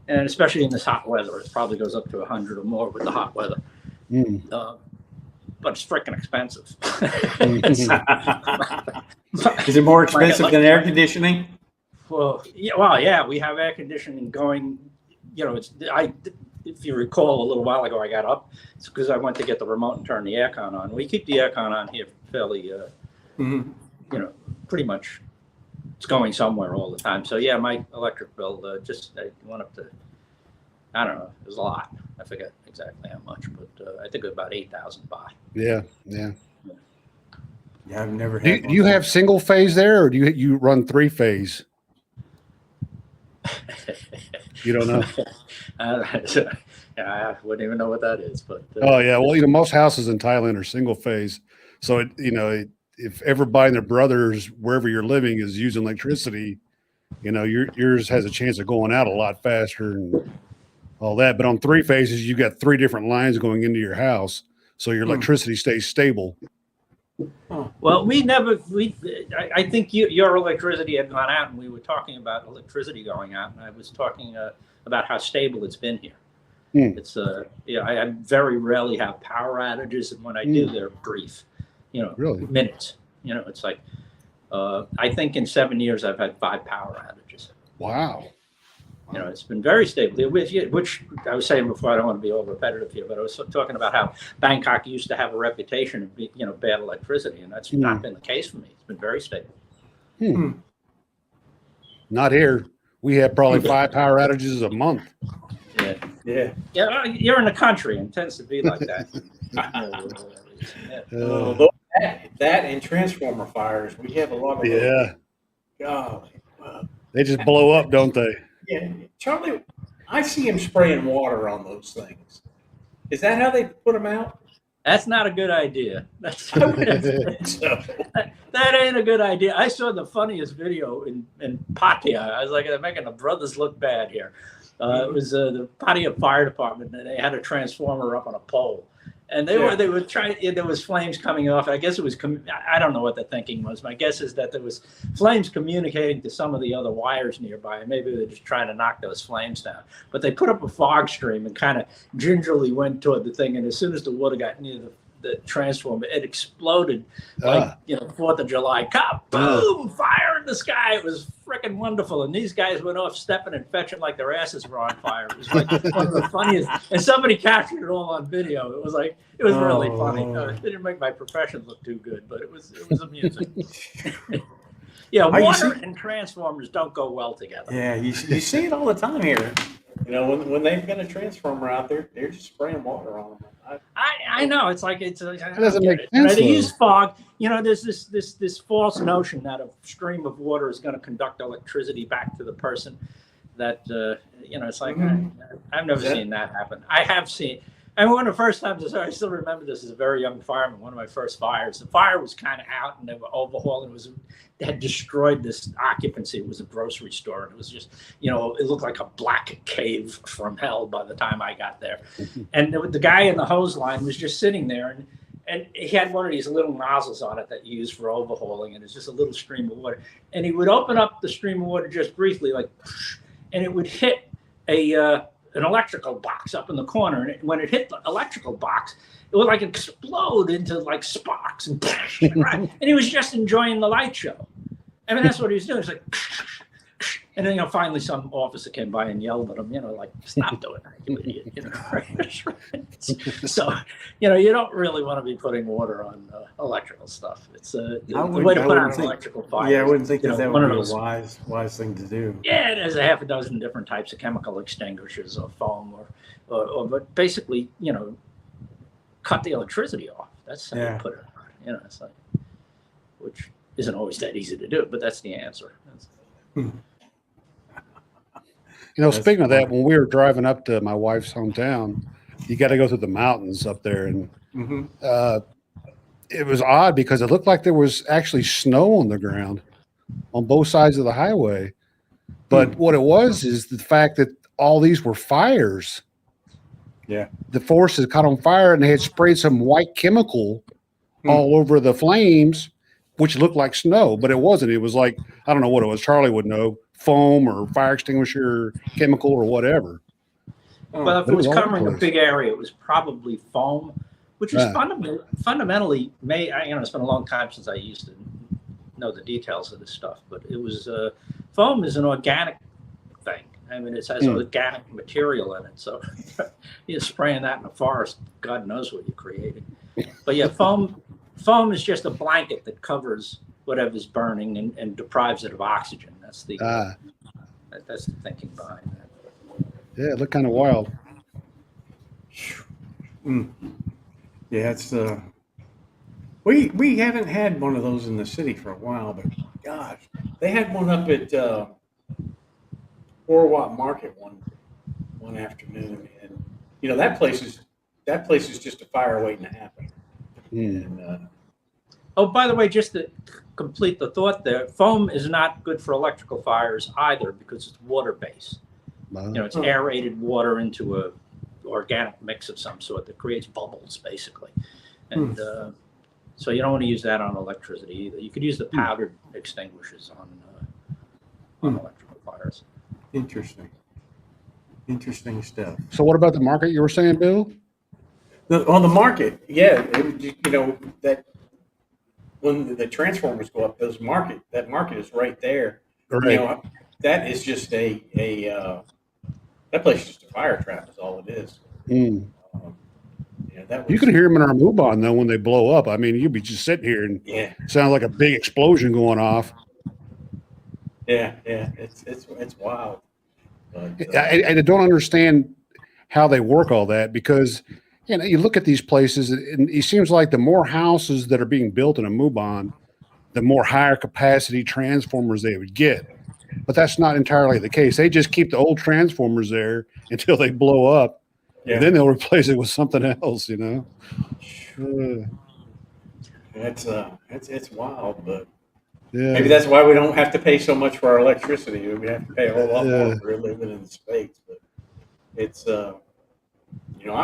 And especially in this hot weather, it probably goes up to 100 or more with the hot weather. But it's freaking expensive. Is it more expensive than air conditioning? Well, yeah, we have air conditioning going. If you recall, a little while ago, I got up. It's because I went to get the remote and turn the aircon on. We keep the aircon on here fairly, pretty much. It's going somewhere all the time. So yeah, my electric bill I went up to, I don't know, it was a lot. I forget exactly how much, but I think it was about 8,000 baht. Yeah. Yeah, I've never had. Do you have single phase there, or do you run 3-phase? You don't know? I wouldn't even know what that is. But oh yeah, well, most houses in Thailand are single phase, so if everybody and their brothers wherever you're living is using electricity, yours has a chance of going out a lot faster and all that. But on 3 phases, you got 3 different lines going into your house, so your electricity stays stable. Well, I think your electricity had gone out, and we were talking about electricity going out, and I was talking about how stable it's been here. It's I very rarely have power outages, and when I do, they're brief, really? Minutes. It's like I think in 7 years I've had 5 power outages. Wow. It's been very stable, which I was saying before, I don't want to be all repetitive here, but I was talking about how Bangkok used to have a reputation of bad electricity, and that's not been the case for me. It's been very stable. Not here. We have probably 5 power outages a month. Yeah. You're in the country, and it tends to be like that. That and transformer fires, we have a lot of. Yeah. Golly. They just blow up, don't they? Yeah, Charlie, I see him spraying water on those things. Is that how they put them out? That's not a good idea. I wouldn't say So, that ain't a good idea. I saw the funniest video in Pattaya. I was like, they're making the brothers look bad here. It was the Pattaya Fire Department, and they had a transformer up on a pole. And they were trying. There was flames coming off. I guess it was. I don't know what the thinking was. My guess is that there was flames communicating to some of the other wires nearby, and maybe they're just trying to knock those flames down. But they put up a fog stream and kind of gingerly went toward the thing. And as soon as the water got near the transformer, it exploded like 4th of July. Boom! Fire in the sky. It was freaking wonderful. And these guys went off stepping and fetching like their asses were on fire. It was like one of the funniest. And somebody captured it all on video. It was really funny. It didn't make my profession look too good, but it was amusing. Yeah, water and transformers don't go well together. yeah, you see it all the time here. You know, when they've got a transformer out there, they're just spraying water on them. I know it's like it doesn't make sense. They use fog. You know, there's this false notion that a stream of water is going to conduct electricity back to the person. That it's like I've never seen that happen. I have seen. I mean, one of the first times I still remember this as a very young fireman. One of my first fires. The fire was kind of out, and they were overhauling. They had destroyed this occupancy. It was a grocery store, and it was just, it looked like a black cave from hell by the time I got there. And the guy in the hose line was just sitting there, and he had one of these little nozzles on it that you use for overhauling, and it's just a little stream of water. And he would open up the stream of water just briefly, and it would hit an electrical box up in the corner, and when it hit the electrical box, it would like explode into like sparks, and he was just enjoying the light show. I mean, that's what he was doing. It's like, and then finally some officer came by and yelled at him, like, stop doing that, you idiot. So, you don't really want to be putting water on electrical stuff. It's the way to put out an electrical fire. Yeah, I wouldn't think that would be those, a wise thing to do. Yeah, there's a half a dozen different types of chemical extinguishers or foam, but basically, cut the electricity off. That's how you put it on. It's like, which isn't always that easy to do, but that's the answer. Speaking of that, when we were driving up to my wife's hometown, you got to go through the mountains up there, and it was odd because it looked like there was actually snow on the ground on both sides of the highway. But what it was is the fact that all these were fires. Yeah. The forest had caught on fire, and they had sprayed some white chemical all over the flames, which looked like snow, but it wasn't. It was like, I don't know what it was. Charlie would know, foam or fire extinguisher chemical or whatever. Well, if it was covering a big area, it was probably foam, which is fundamentally it's been a long time since I used to know the details of this stuff, but it was foam is an organic thing. I mean, it has organic material in it, so you're spraying that in the forest, God knows what you're creating. But yeah, foam is just a blanket that covers whatever's burning and deprives it of oxygen. That's the thinking behind that. Yeah, it looked kind of wild. Yeah, it's we haven't had one of those in the city for a while, but gosh, they had one up at 4 Watt Market one afternoon, and that place is just a fire waiting to happen. And, oh, by the way, just to complete the thought there, foam is not good for electrical fires either because it's water-based. It's aerated water into a organic mix of some sort that creates bubbles, basically. And so you don't want to use that on electricity either. You could use the powdered extinguishers on electrical fires. Interesting stuff. So what about the market you were saying, Bill? On the market, yeah, that when the transformers go up, that market is right there. Right. That is just that place is just a fire trap is all it is. You can hear them in our move-on though when they blow up. I mean, you'd be just sitting here and sound like a big explosion going off. Yeah, it's wild. But, I don't understand how they work all that because you look at these places and it seems like the more houses that are being built in a move-on, the more higher capacity transformers they would get. But that's not entirely the case. They just keep the old transformers there until they blow up, Yeah. And then they'll replace it with something else, you know. It's wild, but Yeah. maybe that's why we don't have to pay so much for our electricity. We have to pay a whole lot more Yeah. if we're living in the States. But it's I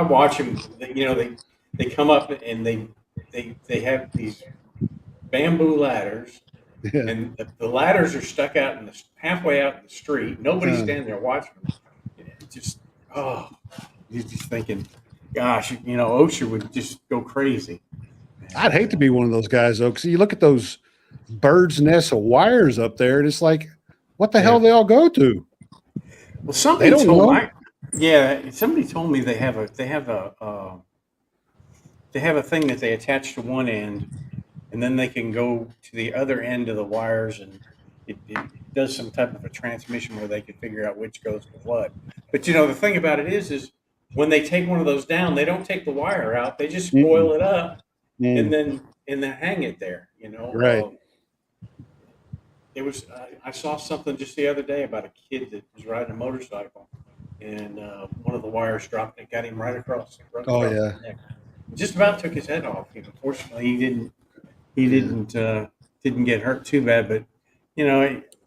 watch them. They come up and they have these bamboo ladders, Yeah. and the ladders are stuck out in the halfway out in the street. Nobody's standing there watching them. It just you're just thinking, gosh, OSHA would just go crazy. I'd hate to be one of those guys though, because you look at those birds' nests of wires up there, and it's like, what the hell they all go to? Well, somebody don't told know. somebody told me they have a thing that they attach to one end, and then they can go to the other end of the wires, and it does some type of a transmission where they can figure out which goes to what. But the thing about it is when they take one of those down, they don't take the wire out; they just coil it up and then hang it there. Right. It was I saw something just the other day about a kid that was riding a motorcycle, and one of the wires dropped and it got him right across the neck. Just about took his head off. Fortunately, he didn't get hurt too bad. But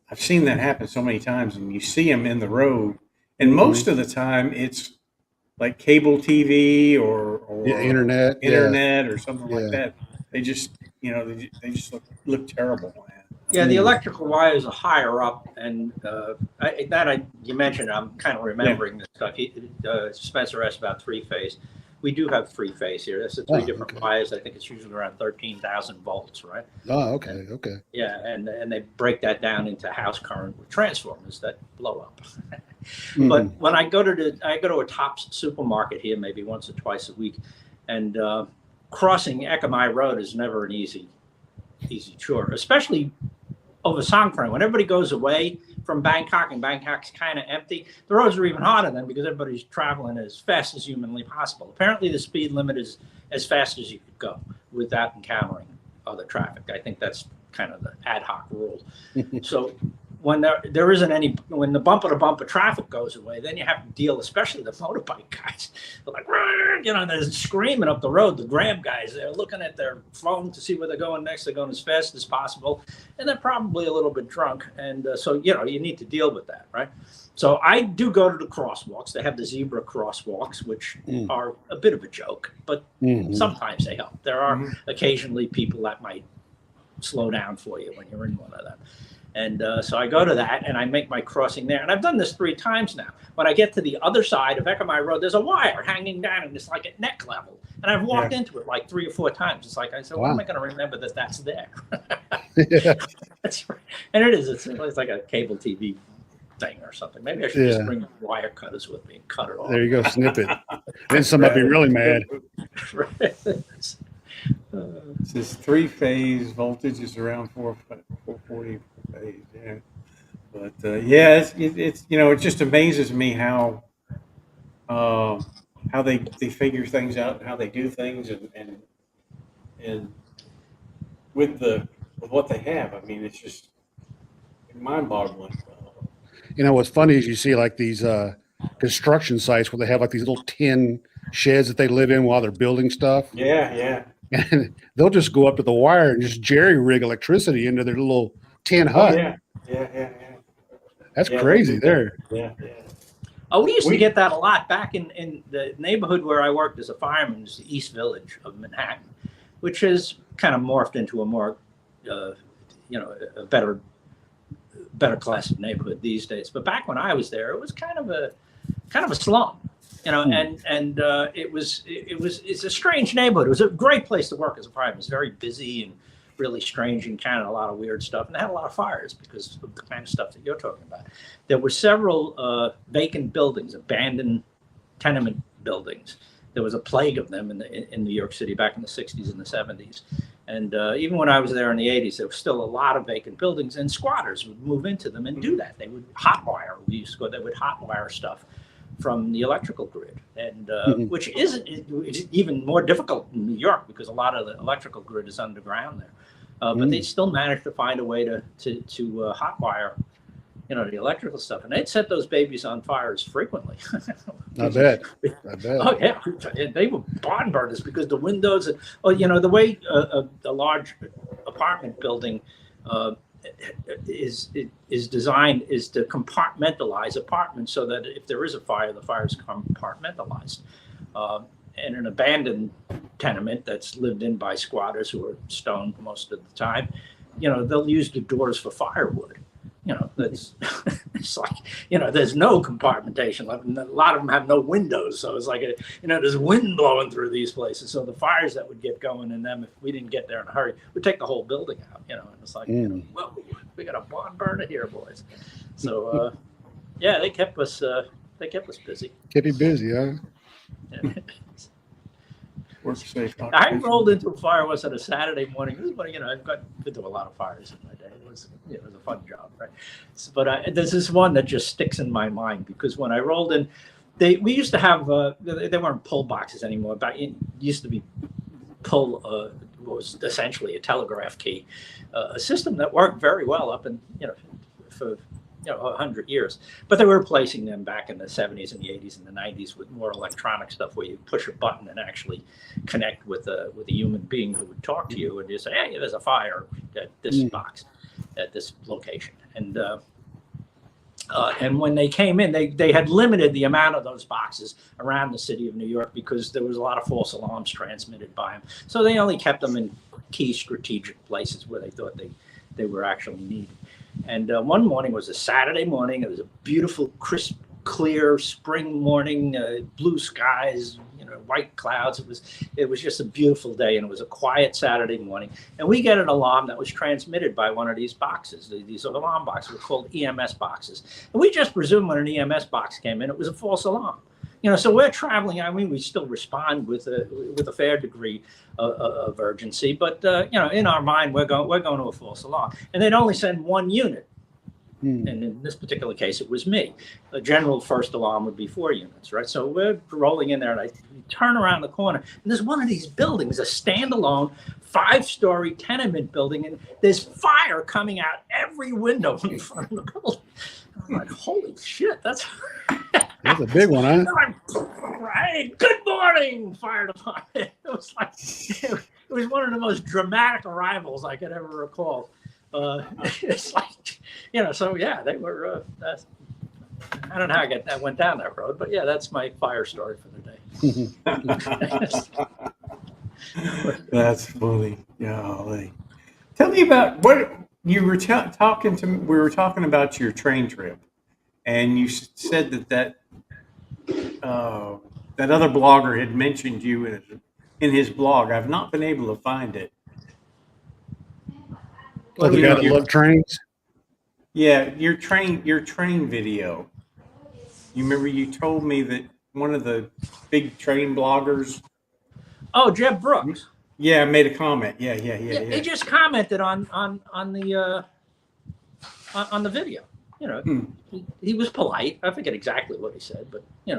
I've seen that happen so many times, and you see them in the road, and most of the time it's like cable TV or internet or something like that. They just they just look terrible, man. Yeah, the electrical wires are higher up, and you mentioned. I'm kind of remembering this stuff. Spencer asked about three-phase. We do have three-phase here. That's the three different wires. I think it's usually around 13,000 volts, right? Oh, okay, okay. Yeah, and they break that down into house current with transformers that blow up. But when I go to a Tops supermarket here, maybe once or twice a week, and crossing Ekamai Road is never an easy chore, especially over Songkran. When everybody goes away from Bangkok and Bangkok's kind of empty, the roads are even harder then because everybody's traveling as fast as humanly possible. Apparently the speed limit is as fast as you could go without encountering other traffic. I think that's kind of the ad hoc rule. So when there isn't any, when the bumper-to-bumper traffic goes away, then you have to deal, especially the motorbike guys. They're like, they're screaming up the road. The Grab guys, they're looking at their phone to see where they're going next. They're going as fast as possible, and they're probably a little bit drunk. And so, you need to deal with that, right? So I do go to the crosswalks. They have the zebra crosswalks, which are a bit of a joke, but sometimes they help. There are occasionally people that might slow down for you when you're in one of them. And so I go to that and I make my crossing there. And I've done this 3 times now. When I get to the other side of Ekamai Road, there's a wire hanging down and it's like at neck level. And I've walked into it like 3 or 4 times. It's like, I said, when am I going to remember that that's there? That's right. And it is. It's like a cable TV thing or something. Maybe I should just bring wire cutters with me and cut it off. There you go, snip it. Then somebody be really mad. It says 3-phase voltage is around 440 phase. Yeah, but it's it just amazes me how they figure things out and how they do things and with what they have. I mean, it's just mind-boggling. What's funny is you see like these construction sites where they have like these little tin sheds that they live in while they're building stuff. Yeah. And they'll just go up to the wire and just jerry rig electricity into their little tin hut. Yeah. That's crazy there. Yeah. Oh, we used to get that a lot back in the neighborhood where I worked as a fireman, is the East Village of Manhattan, which has kind of morphed into a more, a better class of neighborhood these days. But back when I was there, it was kind of a slum. And it's a strange neighborhood. It was a great place to work as a fireman. It was very busy and really strange and kind of a lot of weird stuff. And they had a lot of fires because of the kind of stuff that you're talking about. There were several vacant buildings, abandoned tenement buildings. There was a plague of them in New York City back in the 60s and the 70s. And even when I was there in the 80s, there was still a lot of vacant buildings, and squatters would move into them and do that. They would hotwire. We used to go. They would hotwire stuff from the electrical grid, and which isn't even more difficult in New York because a lot of the electrical grid is underground there. But they still managed to find a way to hotwire, the electrical stuff, and they'd set those babies on fires frequently. I bet. Oh yeah, and they were barn burners because the windows. The way a large apartment building is designed is to compartmentalize apartments so that if there is a fire, the fire is compartmentalized. In an abandoned tenement that's lived in by squatters who are stoned most of the time, they'll use the doors for firewood. That's it's like, there's no compartmentation. A lot of them have no windows, so it's like there's wind blowing through these places. So the fires that would get going in them, if we didn't get there in a hurry, would take the whole building out. And it's like, well, we got a barn burner here, boys. So yeah, they kept us busy. Keep you busy, huh? Work safe. I rolled into a fire once on a Saturday morning. This is when, I've been to a lot of fires in my day. It was a fun job, right? But there's this one that just sticks in my mind because when I rolled in, we used to have they weren't pull boxes anymore. But it used to be pull was essentially a telegraph key, a system that worked very well up in for 100 years. But they were replacing them back in the 70s and the 80s and the 90s with more electronic stuff where you push a button and actually connect with a human being who would talk to you and you say, hey, there's a fire at this box at this location. And when they came in, they had limited the amount of those boxes around the city of New York because there was a lot of false alarms transmitted by them. So they only kept them in key strategic places where they thought they were actually needed. And one morning was a Saturday morning. It was a beautiful, crisp, clear spring morning, blue skies, white clouds. It was just a beautiful day, and it was a quiet Saturday morning. And we get an alarm that was transmitted by one of these boxes. These alarm boxes were called EMS boxes. And we just presumed when an EMS box came in, it was a false alarm. So we're traveling. I mean, we still respond with a fair degree of urgency, but in our mind, we're going to a false alarm, and they'd only send one unit. And in this particular case, it was me. The general first alarm would be 4 units, right? So we're rolling in there, and I turn around the corner, and there's one of these buildings, a standalone 5-story tenement building, and there's fire coming out every window in front of the building. I'm like, holy shit, that's a big one, huh? Right. Good morning, fire department. It was one of the most dramatic arrivals I could ever recall. It's like, so yeah, they were. I don't know how I went down that road, but yeah, that's my fire story for the day. That's funny. Golly. Tell me about what you were talking to me. We were talking about your train trip, and you said that other blogger had mentioned you in his blog. I've not been able to find it. Oh, the guy that loved trains? Yeah, your train video. You remember you told me that one of the big train bloggers. Oh, Jeb Brooks. Yeah, made a comment. Yeah. He just commented on the video. He was polite. I forget exactly what he said, but you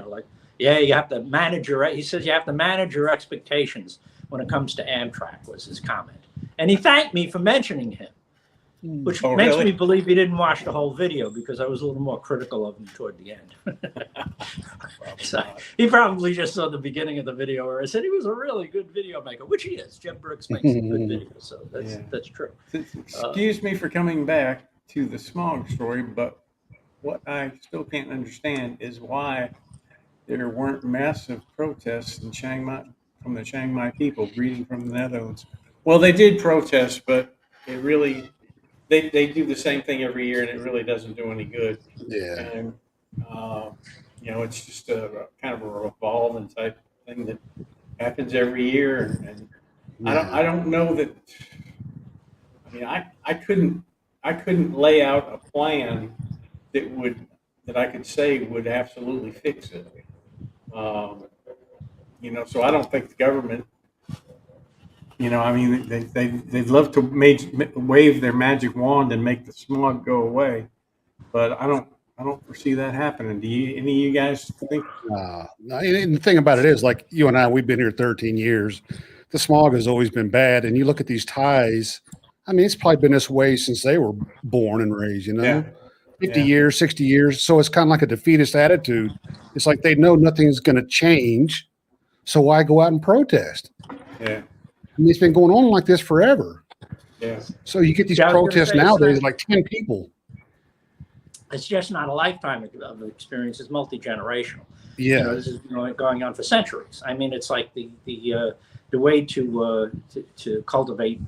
have to manage he says you have to manage your expectations when it comes to Amtrak was his comment. And he thanked me for mentioning him, which makes me believe he didn't watch the whole video because I was a little more critical of him toward the end. So he probably just saw the beginning of the video where I said he was a really good video maker, which he is. Jeb Brooks makes a good video, so that's true. Excuse me for coming back to the smog story, but what I still can't understand is why there weren't massive protests in Chiang Mai from the Chiang Mai people greeting from the Netherlands. Well, they did protest, but it really they do the same thing every year, and it really doesn't do any good. Yeah. And it's just a kind of a revolving type thing that happens every year, and I don't know that. I mean, I couldn't lay out a plan that I could say would absolutely fix it. So I don't think the government. They'd love to wave their magic wand and make the smog go away, but I don't foresee that happening. Do any of you guys think? No, and the thing about it is, like you and I, we've been here 13 years. The smog has always been bad, and you look at these Thais. I mean, it's probably been this way since they were born and raised. Yeah. 50 years, 60 years. So it's kind of like a defeatist attitude. It's like they know nothing's going to change. So why go out and protest? Yeah. I mean, it's been going on like this forever. Yeah. So you get these Yeah, I was gonna protests say, it's nowadays, not- like 10 people. It's just not a lifetime of experience. It's multi-generational. Yeah. You know, this is going on for centuries. I mean, it's like the way to cultivate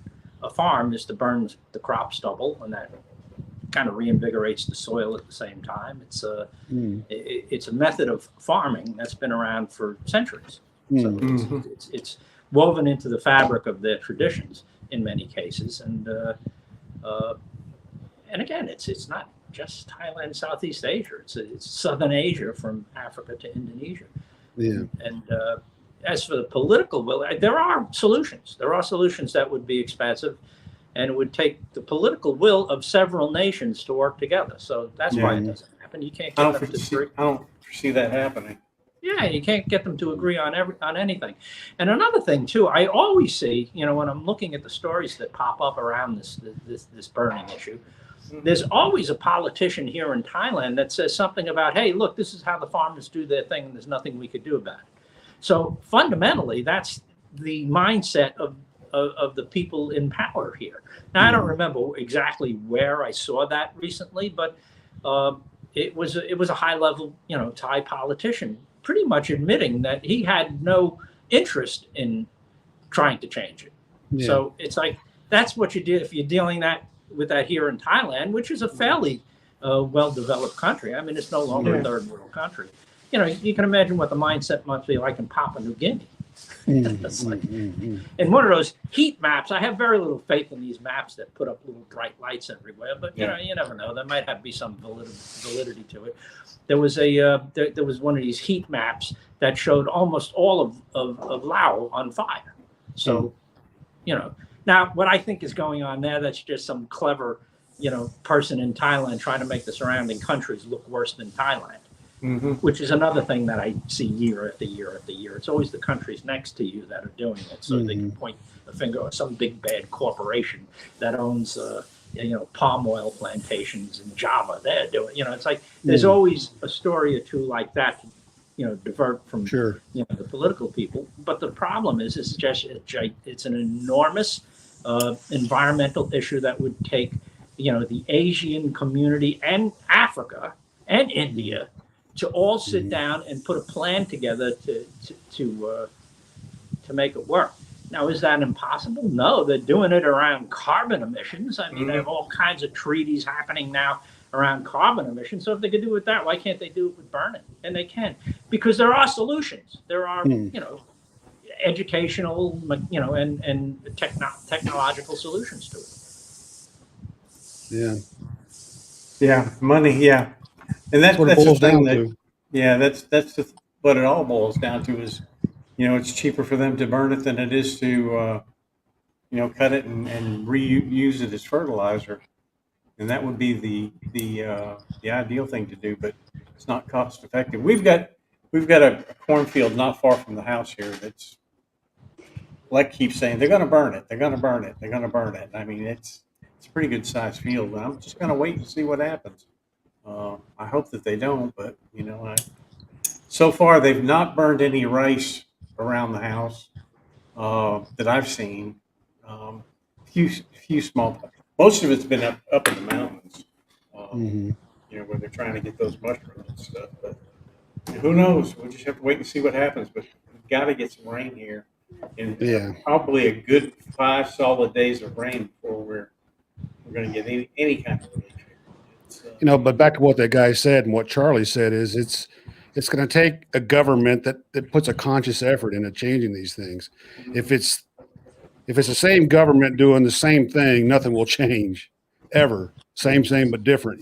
a farm is to burn the crop stubble, and that kind of reinvigorates the soil at the same time. It's a method of farming that's been around for centuries. So it's woven into the fabric of their traditions in many cases, and again, it's not just Thailand, Southeast Asia. It's Southern Asia from Africa to Indonesia. Yeah. And as for the political will, there are solutions. There are solutions that would be expensive, and it would take the political will of several nations to work together. So that's why it doesn't happen. You can't get them to agree. I don't foresee that happening. Yeah, you can't get them to agree on anything. And another thing too, I always see, when I'm looking at the stories that pop up around this burning issue, there's always a politician here in Thailand that says something about, hey, look, this is how the farmers do their thing, and there's nothing we could do about it. So fundamentally, that's the mindset of the people in power here. Now, I don't remember exactly where I saw that recently, but it was a high level, Thai politician pretty much admitting that he had no interest in trying to change it. Yeah. So it's like, that's what you do if you're dealing with that here in Thailand, which is a fairly well-developed country. I mean, it's no longer a third world country. You can imagine what the mindset must be like in Papua New Guinea. And one of those heat maps, I have very little faith in these maps that put up little bright lights everywhere, but you never know. There might be some validity to it. There was there was one of these heat maps that showed almost all of Laos on fire. So, now what I think is going on there, that's just some clever, person in Thailand trying to make the surrounding countries look worse than Thailand. Which is another thing that I see year after year after year. It's always the countries next to you that are doing it, so they can point a finger at some big bad corporation that owns, palm oil plantations in Java. They're doing, it's like there's always a story or two like that to, divert from, the political people. But the problem is, it's an enormous environmental issue that would take, the Asian community and Africa and India to all sit down and put a plan together to make it work. Now, is that impossible? No, they're doing it around carbon emissions. I mean, they have all kinds of treaties happening now around carbon emissions. So if they could do it that, why can't they do it with burning? And they can, because there are solutions. There are, educational, and technological solutions to it. Yeah, money. Yeah. And that's what it boils down to. Yeah, that's what it all boils down to is, it's cheaper for them to burn it than it is to, cut it and reuse it as fertilizer, and that would be the ideal thing to do. But it's not cost effective. We've got a cornfield not far from the house here that's, like, keeps saying they're going to burn it, they're going to burn it, they're going to burn it. I mean, it's a pretty good sized field, and I'm just going to wait and see what happens. I hope that they don't, but so far they've not burned any rice around the house that I've seen. Few small. Most of it's been up in the mountains, where they're trying to get those mushrooms and stuff. But who knows? We'll just have to wait and see what happens. But we've got to get some rain here, and probably a good 5 solid days of rain before we're going to get any kind of relief. But back to what that guy said and what Charlie said is it's going to take a government that puts a conscious effort into changing these things. If it's the same government doing the same thing, nothing will change ever. Same, but different,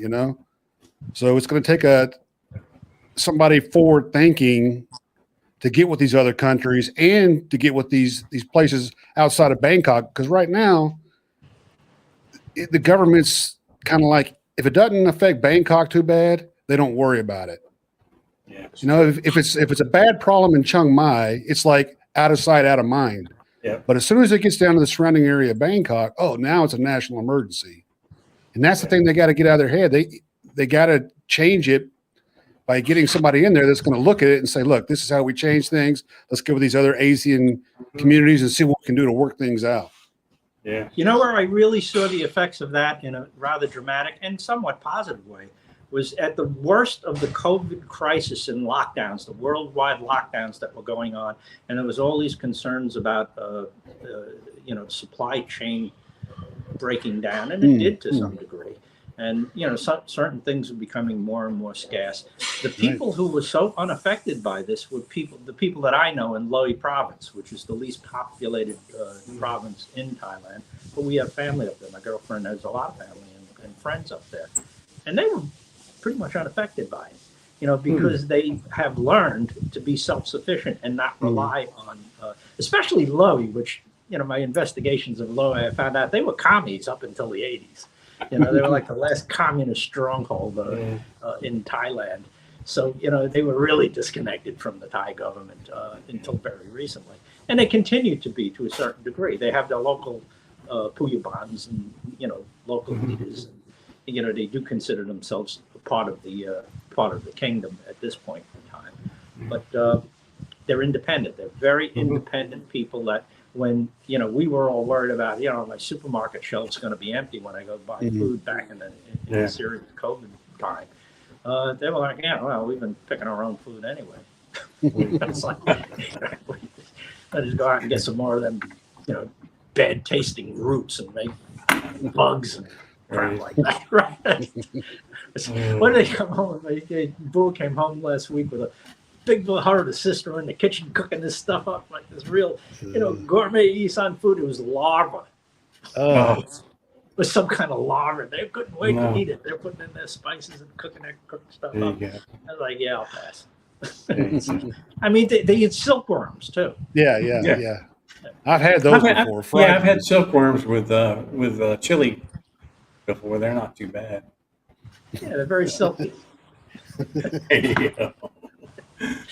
So it's going to take somebody forward thinking to get with these other countries and to get with these places outside of Bangkok. Because right now, the government's kind of like, if it doesn't affect Bangkok too bad, they don't worry about it. Yeah. If it's a bad problem in Chiang Mai, it's like out of sight, out of mind. Yeah. But as soon as it gets down to the surrounding area of Bangkok, now it's a national emergency. And that's the thing they got to get out of their head. they got to change it by getting somebody in there that's going to look at it and say, look, this is how we change things. Let's go with these other Asian communities and see what we can do to work things out. Yeah. You know where I really saw the effects of that in a rather dramatic and somewhat positive way was at the worst of the COVID crisis and lockdowns, the worldwide lockdowns that were going on. And there was all these concerns about, supply chain breaking down, and it did to some degree. And, certain things are becoming more and more scarce. The people who were so unaffected by this were the people that I know in Loei province, which is the least populated province in Thailand. But we have family up there. My girlfriend has a lot of family and friends up there. And they were pretty much unaffected by it, because they have learned to be self-sufficient and not rely on, especially Loei, which, my investigations of Loei, I found out they were commies up until the 80s. They were like the last communist stronghold in Thailand. So, they were really disconnected from the Thai government until very recently. And they continue to be to a certain degree. They have their local Puyabans and, local leaders. And, they do consider themselves part of the kingdom at this point in time. But they're independent. They're very independent people that when, we were all worried about, my supermarket shelf's going to be empty when I go buy food back in the serious COVID time. They were like, we've been picking our own food anyway. It's like, I just go out and get some more of them, bad tasting roots and make bugs and crap like that. Right? When they come home, Boo came home last week with a big heart of sister in the kitchen cooking this stuff up like this real, gourmet Isan food. It was larva. It was some kind of larva. They couldn't wait to eat it. They're putting in their spices and cooking stuff up. I was like, I'll pass. I mean, they eat silkworms too. Yeah. I've had those before. I've had silkworms with chili before. They're not too bad. Yeah, they're very silky.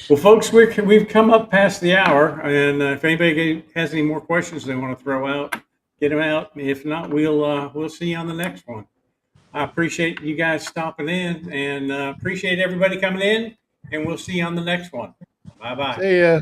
Well, folks, we've come up past the hour, and if anybody has any more questions they want to throw out, get them out. If not, we'll see you on the next one. I appreciate you guys stopping in, and appreciate everybody coming in, and we'll see you on the next one. Bye-bye. See ya.